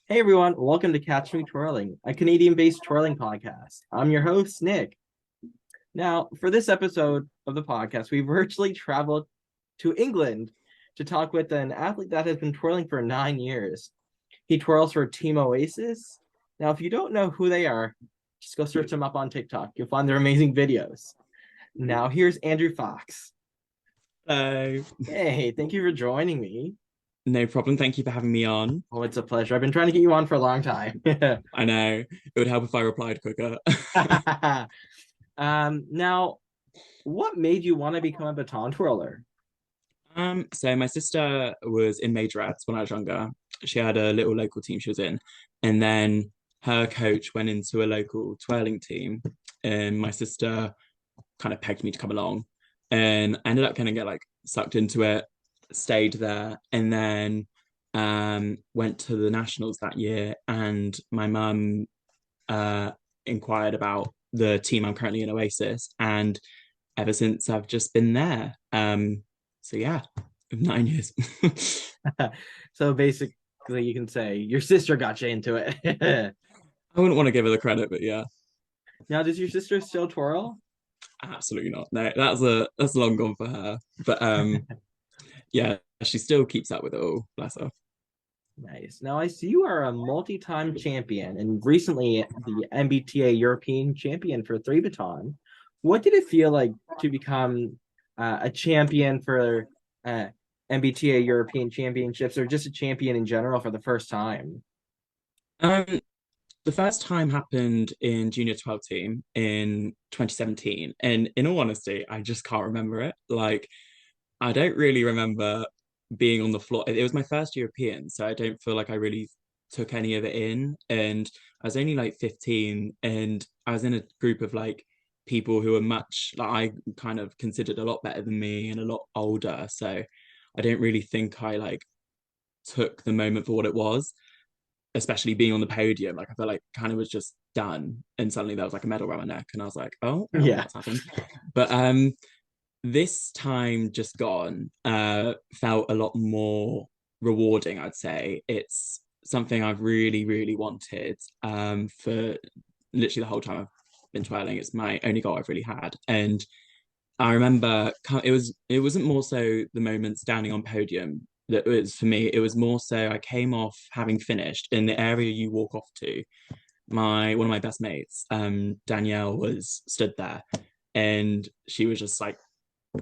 Hey everyone, welcome to Catch Me Twirling, a Canadian-based twirling podcast. I'm your host, Nick. Now, for this episode of the podcast, we virtually traveled to England to talk with an athlete that has been twirling for 9 years. He twirls for Team Oasis. Now, if you don't know who they are, just go search them up on TikTok. You'll find their amazing videos. Now, here's Andrew Fox. Hello. Hey, thank you for joining me. No problem. Thank you for having me on. Oh, it's a pleasure. I've been trying to get you on for a long time. I know it would help if I replied quicker. Now, what made you want to become a baton twirler? So my sister was in majorettes when I was younger. She had a little local team she was in, and then her coach went into a local twirling team, and my sister kind of pegged me to come along, and I ended up kind of get like sucked into it, stayed there, and then went to the nationals that year, and my mum uh inquired about the team I'm currently in, Oasis, and ever since I've just been there. So yeah, 9 years. So basically, you can say your sister got you into it. I wouldn't want to give her the credit, but yeah, Now, does your sister still twirl? absolutely not. No, that's long gone for her. But yeah, she still keeps up with it all. Bless her. Nice. Now, I see you are a multi-time champion and recently the MBTA European champion for three baton. What did it feel like to become a champion for MBTA European Championships or just a champion in general for the first time? Um, the first time happened in junior 12 team in 2017, and in all honesty, I just can't remember it. Like, I don't really remember being on the floor. It was my first European, so I don't feel like I really took any of it in. And I was only like 15, and I was in a group of like people who were much like I kind of considered a lot better than me and a lot older. So I don't really think I like took the moment for what it was, especially being on the podium. Like I felt like kind of was just done, and suddenly there was like a medal around my neck, and I was like, oh, Yeah. what's happened? But this time just gone felt a lot more rewarding, I'd say. It's something I've really wanted for literally the whole time I've been twirling. It's my only goal I've really had. And I remember it wasn't more so the moment standing on podium that was for me. It was more so I came off having finished in the area you walk off to. My one of my best mates, Danielle, was stood there, and she was just like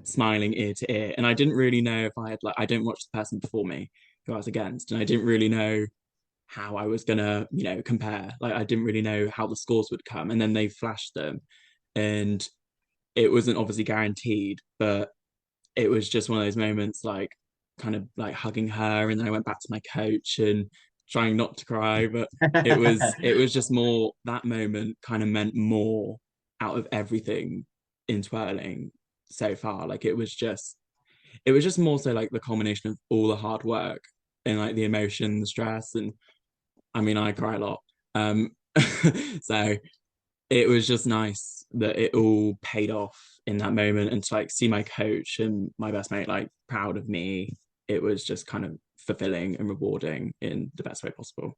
smiling ear to ear. And I didn't really know if I had like I didn't watch the person before me who I was against, and I didn't really know how I was gonna, compare. Like I didn't really know how the scores would come, and then they flashed them, and it wasn't obviously guaranteed, but it was just one of those moments, like kind of like hugging her, and then I went back to my coach and trying not to cry, but it was just more that moment kind of meant more out of everything in twirling so far. Like it was just more so like the culmination of all the hard work and like the emotion, the stress, and I mean I cry a lot. Um so it was just nice that it all paid off in that moment, and to like see my coach and my best mate like proud of me. It was just kind of fulfilling and rewarding in the best way possible.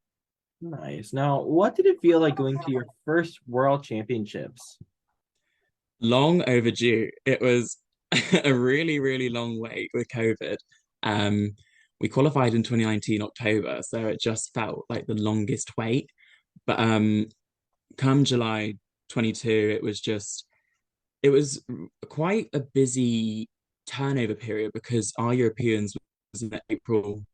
Nice. Now, what did it feel like going to your first World Championships? Long overdue. It was a really long wait with COVID. Um, we qualified in 2019 October, so it just felt like the longest wait. But come July 22, it was quite a busy turnover period because our Europeans was in April,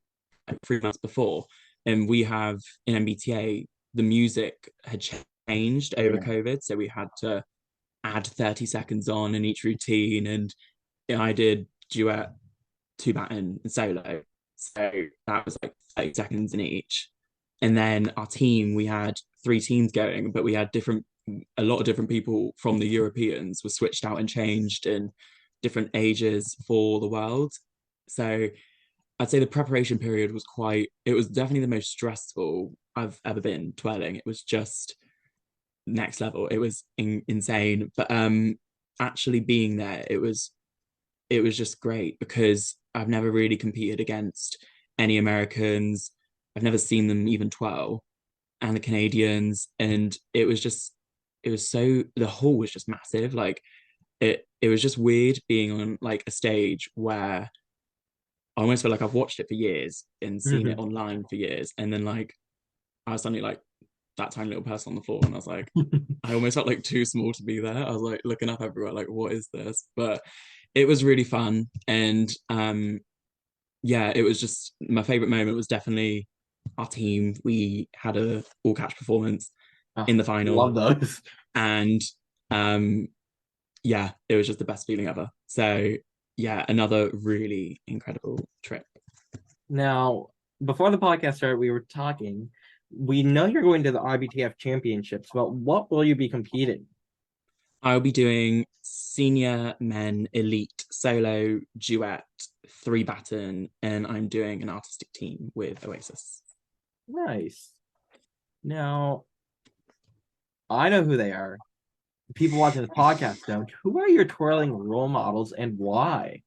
like 3 months before, and we have in MBTA the music had changed over Yeah. COVID, so we had to add 30 seconds on in each routine, and I did duet, two baton, and solo, so that was like 30 seconds in each. And then our team, we had three teams going, but we had a lot of different people from the Europeans were switched out and changed in different ages for the world. So I'd say the preparation period it was definitely the most stressful I've ever been twirling. It was just next level. It was insane. But actually being there, it was just great because I've never really competed against any Americans. I've never seen them even twirl, and the Canadians, and it was so the hall was just massive. Like it was just weird being on like a stage where I almost feel like I've watched it for years and seen it online for years, and then like I was suddenly like that tiny little person on the floor, and I was like, I almost felt like too small to be there. I was like looking up everywhere, like, what is this? But it was really fun, and yeah, it was just my favorite moment was definitely our team. We had a all catch performance Oh, in the final, love those. and um, yeah, it was just the best feeling ever. So yeah, another really incredible trip. Now, before the podcast started, we were talking. We know you're going to the IBTF championships, but what will you be competing? I'll be doing senior men elite solo duet 3 baton, and I'm doing an artistic team with Oasis. Nice. Now, I know who they are. People watching this podcast don't. Who are your twirling role models and why?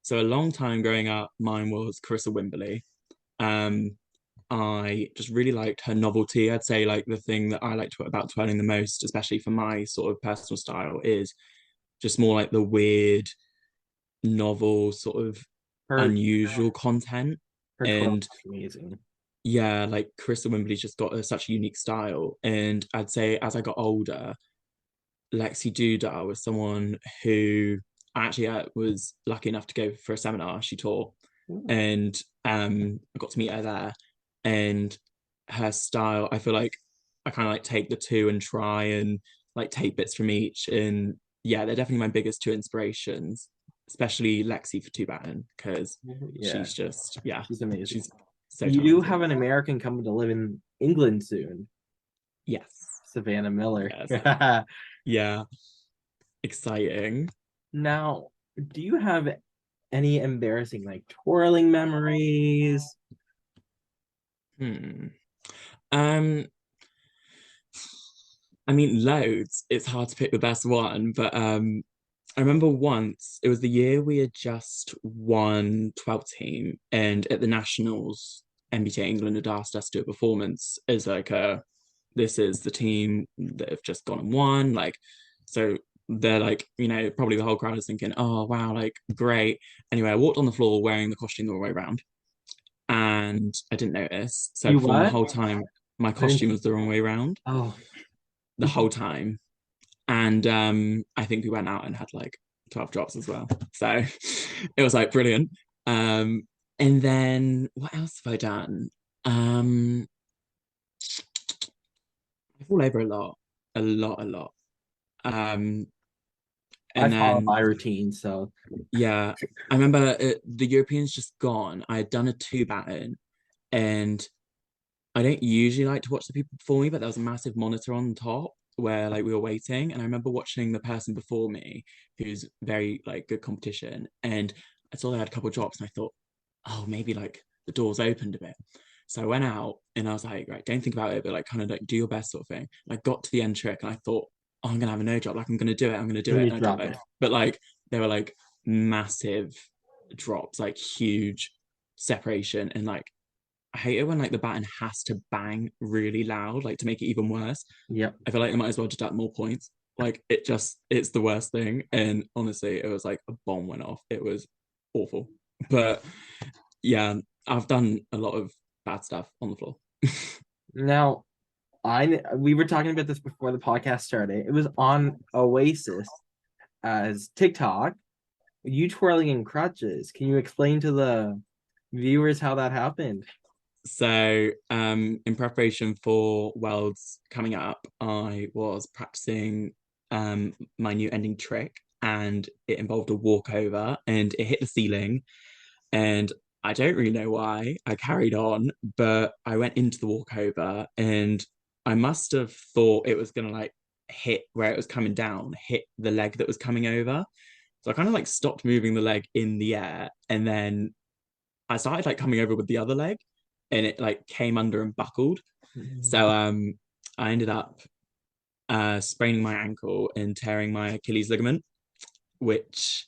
So a long time growing up, mine was Carissa Wimberley. Um, I just really liked her novelty. I'd say like the thing that I liked about twirling the most, especially for my sort of personal style, is just more like the weird, novel, sort of Her unusual content. her twirling And is amazing. yeah, like Carissa Wimberley's just got such a unique style. And I'd say as I got older, Lexi Dudar was someone who I actually was lucky enough to go for a seminar she taught, Ooh. and I got to meet her there. And her style, I feel like I kind of like take the two and try and like take bits from each. And yeah, they're definitely my biggest two inspirations, especially Lexi for two baton because Yeah, she's just yeah, she's amazing. she's so You do talented. have an American coming to live in England soon, Yes, Savannah Miller. yes, yeah, exciting. Now, do you have any embarrassing like twirling memories? Hmm. Um, I mean, loads. It's hard to pick the best one, but I remember once it was the year we had just won 12th team, and at the Nationals, MBTA England had asked us to do a performance as like a this is the team that have just gone and won. Like, so they're like, you know, probably the whole crowd is thinking, oh wow, like great. Anyway, I walked on the floor wearing the costume the wrong way around, and I didn't notice. So I You performed the what? whole time. My I didn't costume was the wrong way around Oh, the whole time. And I think we went out and had like 12 drops as well. So it was like brilliant. Um, and then what else have I done? I fall over a lot, a lot. Um, I and follow then my routine, so yeah, I remember the Europeans just gone. I had done a 2 baton, and I don't usually like to watch the people before me, but there was a massive monitor on top where like we were waiting, and I remember watching the person before me who's very like good competition, and I saw they had a couple of drops, and I thought, oh, maybe like the doors opened a bit. So I went out and I was like, right, don't think about it, but like kind of like do your best sort of thing. And I got to the end trick and I thought, oh, I'm gonna have a no drop, like I'm gonna do it, I'm gonna do and it, you and I did drop both. it. But like they were like massive drops, like huge separation, and like I hate it when like the baton has to bang really loud, like to make it even worse. Yep. I feel like I might as well just add more points. Like it's the worst thing. And honestly, it was like a bomb went off. It was awful. But yeah, I've done a lot of bad stuff on the floor. Now, I we were talking about this before the podcast started. It was on Oasis as TikTok. You twirling in crutches. Can you explain to the viewers how that happened? So, in preparation for Worlds coming up, I was practicing my new ending trick, and it involved a walkover, and it hit the ceiling. And I don't really know why I carried on, but I went into the walkover, and I must have thought it was gonna like hit where it was coming down, hit the leg that was coming over. So I kind of like stopped moving the leg in the air, and then I started like coming over with the other leg, and it like came under and buckled. So I ended up spraining my ankle and tearing my Achilles ligament, which